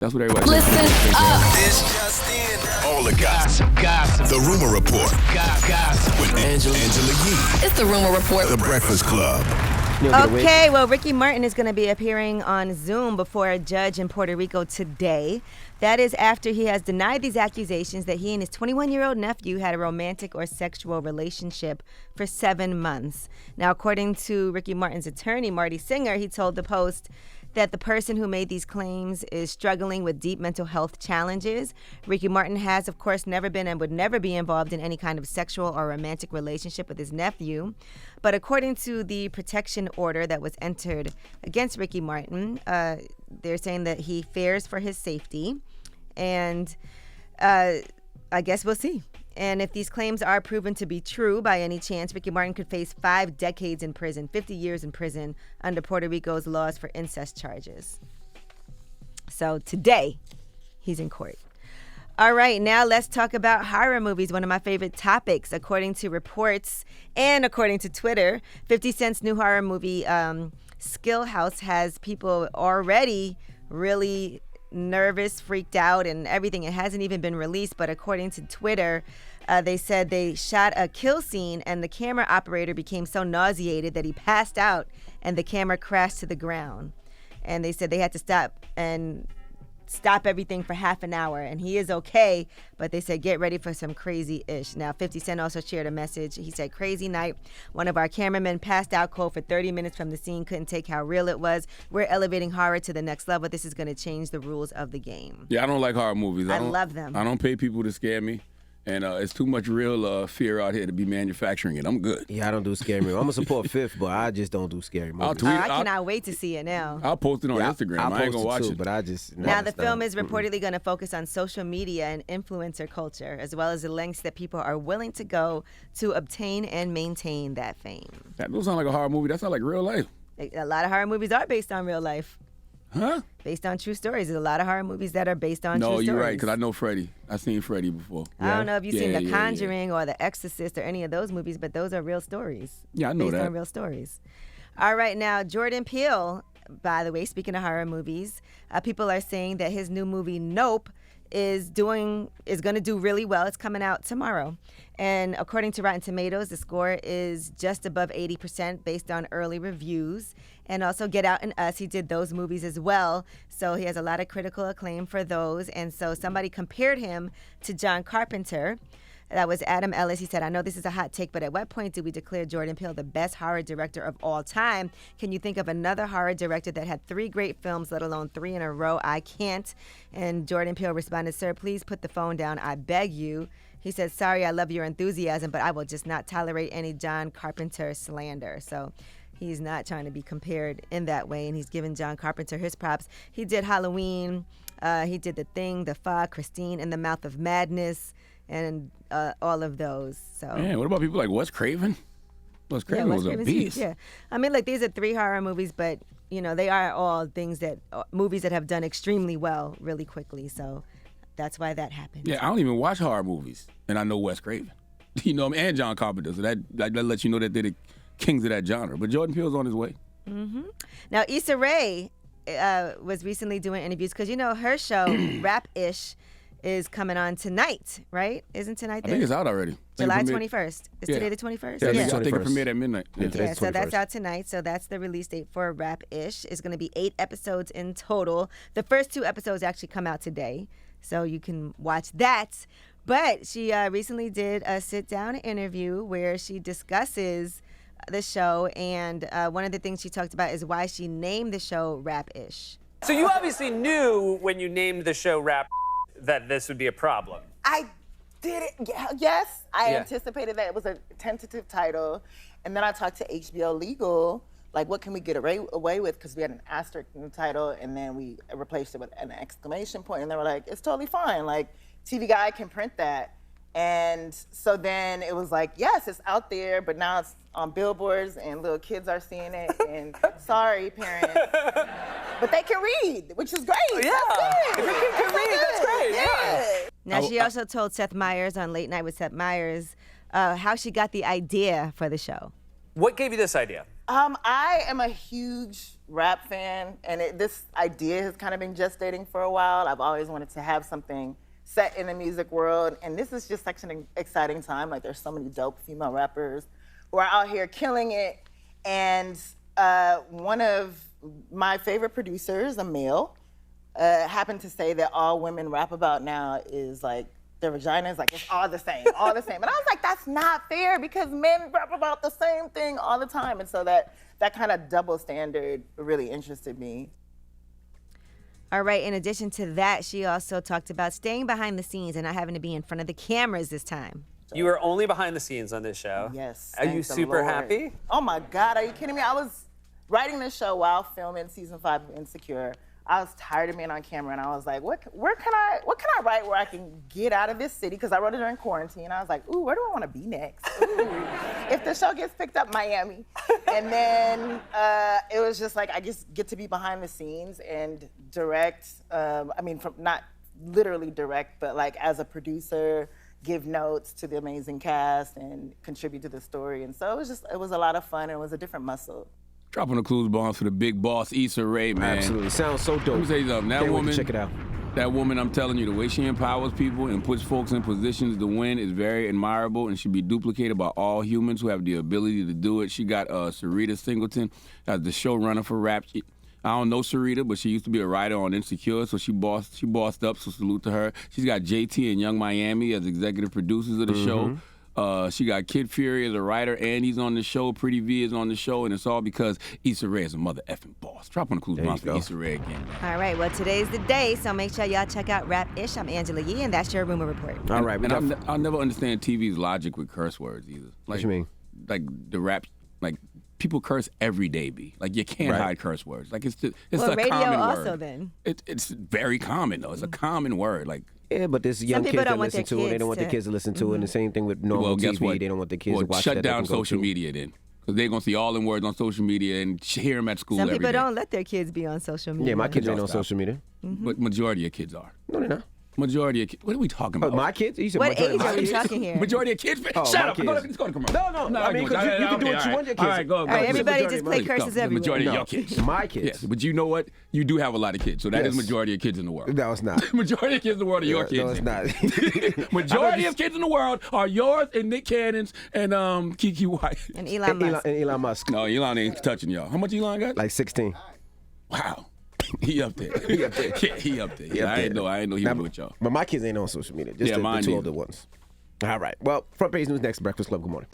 That's what everybody Listen up. This just in. All the gossip. The Rumor Report. Gossip. With Angela Yee. It's the Rumor Report. The Breakfast Club. Okay, well, Ricky Martin is going to be appearing on Zoom before a judge in Puerto Rico today. That is after he has denied these accusations that he and his 21-year-old nephew had a romantic or sexual relationship for 7 months. Now, according to Ricky Martin's attorney, Marty Singer, he told the Post that the person who made these claims is struggling with deep mental health challenges. Ricky Martin has, of course, never been and would never be involved in any kind of sexual or romantic relationship with his nephew. But according to the protection order that was entered against Ricky Martin, they're saying that he fears for his safety. And I guess we'll see. And if these claims are proven to be true by any chance, Ricky Martin could face 5 decades in prison, 50 years in prison under Puerto Rico's laws for incest charges. So today, he's in court. All right, now let's talk about horror movies, one of my favorite topics. According to reports and according to Twitter, 50 Cent's new horror movie, Skill House, has people already really nervous, freaked out, and everything. It hasn't even been released, but according to Twitter, they said they shot a kill scene and the camera operator became so nauseated that he passed out and the camera crashed to the ground. And they said they had to stop everything for half an hour, and he is okay, but they said get ready for some crazy-ish. Now, 50 Cent also shared a message. He said, "Crazy night. One of our cameramen passed out cold for 30 minutes from the scene, couldn't take how real it was. We're elevating horror to the next level. This is going to change the rules of the game." Yeah, I don't like horror movies. I love them. I don't pay people to scare me. And it's too much real fear out here to be manufacturing it. I'm good. Yeah, I don't do scary movies. I'm going to support Fifth, but I just don't do scary movies. I cannot wait to see it now. I'll post it on Instagram. I ain't going to watch it. But I just... Now, the film is reportedly going to focus on social media and influencer culture, as well as the lengths that people are willing to go to obtain and maintain that fame. That don't sound like a horror movie. That sounds like real life. A lot of horror movies are based on real life. Huh? Based on true stories. There's a lot of horror movies that are based on true stories. No, you're right, because I know Freddie. I've seen Freddie before. I don't know if you've seen The Conjuring or The Exorcist or any of those movies, but those are real stories. Yeah, I know that. Based on real stories. All right, now, Jordan Peele, by the way, speaking of horror movies, people are saying that his new movie, Nope, is going to do really well. It's coming out tomorrow. And according to Rotten Tomatoes, the score is just above 80% based on early reviews. And also Get Out and Us, he did those movies as well. So he has a lot of critical acclaim for those. And so somebody compared him to John Carpenter. That was Adam Ellis. He said, "I know this is a hot take, but at what point did we declare Jordan Peele the best horror director of all time? Can you think of another horror director that had 3 great films, let alone 3 in a row? I can't." And Jordan Peele responded, "Sir, please put the phone down. I beg you." He said, "Sorry, I love your enthusiasm, but I will just not tolerate any John Carpenter slander." So he's not trying to be compared in that way, and he's given John Carpenter his props. He did Halloween. He did The Thing, The Fog, Christine, In the Mouth of Madness, and all of those. So, man, what about people like Wes Craven? Wes Craven was a beast. Yeah, I mean, like, these are 3 horror movies, but you know they are all movies that have done extremely well really quickly. So that's why that happened. Yeah, I don't even watch horror movies, and I know Wes Craven. You know, and John Carpenter. So that lets you know that they're the kings of that genre. But Jordan Peele's on his way. Mm-hmm. Now, Issa Rae was recently doing interviews because, you know, her show, Rap-ish, is coming on tonight, right? Isn't tonight? I think it's out already. July 21st. Is today the 21st? Yeah, I think it premiered at midnight. Yeah, so that's out tonight. So that's the release date for Rap-ish. It's going to be 8 episodes in total. The first 2 episodes actually come out today, so you can watch that. But she recently did a sit-down interview where she discusses the show, and one of the things she talked about is why she named the show Rap-ish. So you obviously knew when you named the show Rap that this would be a problem. I did it. Yes, I anticipated that it was a tentative title, and then I talked to HBO Legal, like, what can we get away with? Because we had an asterisk in the title, and then we replaced it with an exclamation point, and they were like, it's totally fine. Like, TV Guide can print that. And so then it was like, yes, it's out there, but now it's on billboards and little kids are seeing it. And sorry, parents, but they can read, which is great. Yeah, if your kid can read, that's great. Yeah. Now, she also told Seth Meyers on Late Night with Seth Meyers how she got the idea for the show. What gave you this idea? I am a huge rap fan, and this idea has kind of been gestating for a while. I've always wanted to have something set in the music world, and this is just such an exciting time. Like, there's so many dope female rappers who are out here killing it, and one of my favorite producers, a male, happened to say that all women rap about now is like their vaginas, like it's all the same, all the same. And I was like, that's not fair, because men rap about the same thing all the time. And so that kind of double standard really interested me. All right, in addition to that, she also talked about staying behind the scenes and not having to be in front of the cameras this time. You were only behind the scenes on this show. Yes. Are you thank the super Lord. happy? Oh my God, are you kidding me? I was writing this show while filming season 5 of Insecure. I was tired of being on camera, and I was like, what can I write where I can get out of this city? Because I wrote it during quarantine. I was like, ooh, where do I want to be next? Ooh. If the show gets picked up, Miami. And then it was just like, I just get to be behind the scenes and direct. From not literally direct, but like as a producer, give notes to the amazing cast and contribute to the story. And so it was a lot of fun, and it was a different muscle. Dropping the clues bombs for the big boss, Issa Rae, man. Absolutely. Sounds so dope. Let me say something. That Can't wait to woman, check it out. That woman, I'm telling you, the way she empowers people and puts folks in positions to win is very admirable and should be duplicated by all humans who have the ability to do it. She got Sarita Singleton as the showrunner for Rap. I don't know Sarita, but she used to be a writer on Insecure, so she bossed up, so salute to her. She's got JT and Young Miami as executive producers of the show. She got Kid Fury as a writer, and he's on the show. Pretty V is on the show, and it's all because Issa Rae is a mother effing boss. Drop on the clues bombs for Issa Rae again. Man. All right, well, today's the day, so make sure y'all check out Rap-ish. I'm Angela Yee, and that's your Rumor Report. All right. I'll never understand TV's logic with curse words either. Like, what you mean? Like the rap, like people curse every day, B. Like you can't hide curse words. Like it's a radio common also word. Then. It's very common though. It's a common word. Like. Yeah, but there's young kids that listen to it. They don't want to- their kids to listen to it. And the same thing with normal guess TV. what? They don't want their kids to watch shut that. down social media then. Because they're going to see all them words on social media and hear them at school Some every people day. don't let their kids be on social media. Yeah, my kids ain't on Stop. social media. But majority of kids are. No, they're not. Majority of kids. What are we talking about? My kids? You said What majority age of my are we kids? talking here? Majority of kids? Oh, Shut my up. kids. Let's go to commercial. No, I mean, because you can do what you want your kids. All right, go. All right, everybody just play Let's curses go. everywhere. The majority No, of your kids. my kids. Yes, but you know what? You do have a lot of kids, so that is Yes. majority of kids in the world. No, it's not. Majority of kids in the world are your kids. No, it's not. Majority of kids in the world are yours and Nick Cannon's and Kiki White. And Elon Musk. And Elon Musk. No, Elon ain't touching y'all. How much Elon got? Like 16. Wow. He up there. He up there. Yeah, he up there. He up I ain't there. know he Now, was with y'all. But my kids ain't on social media. Just Yeah, the mine two neither. older ones. All right. Well, front page news next. Breakfast Club. Good morning.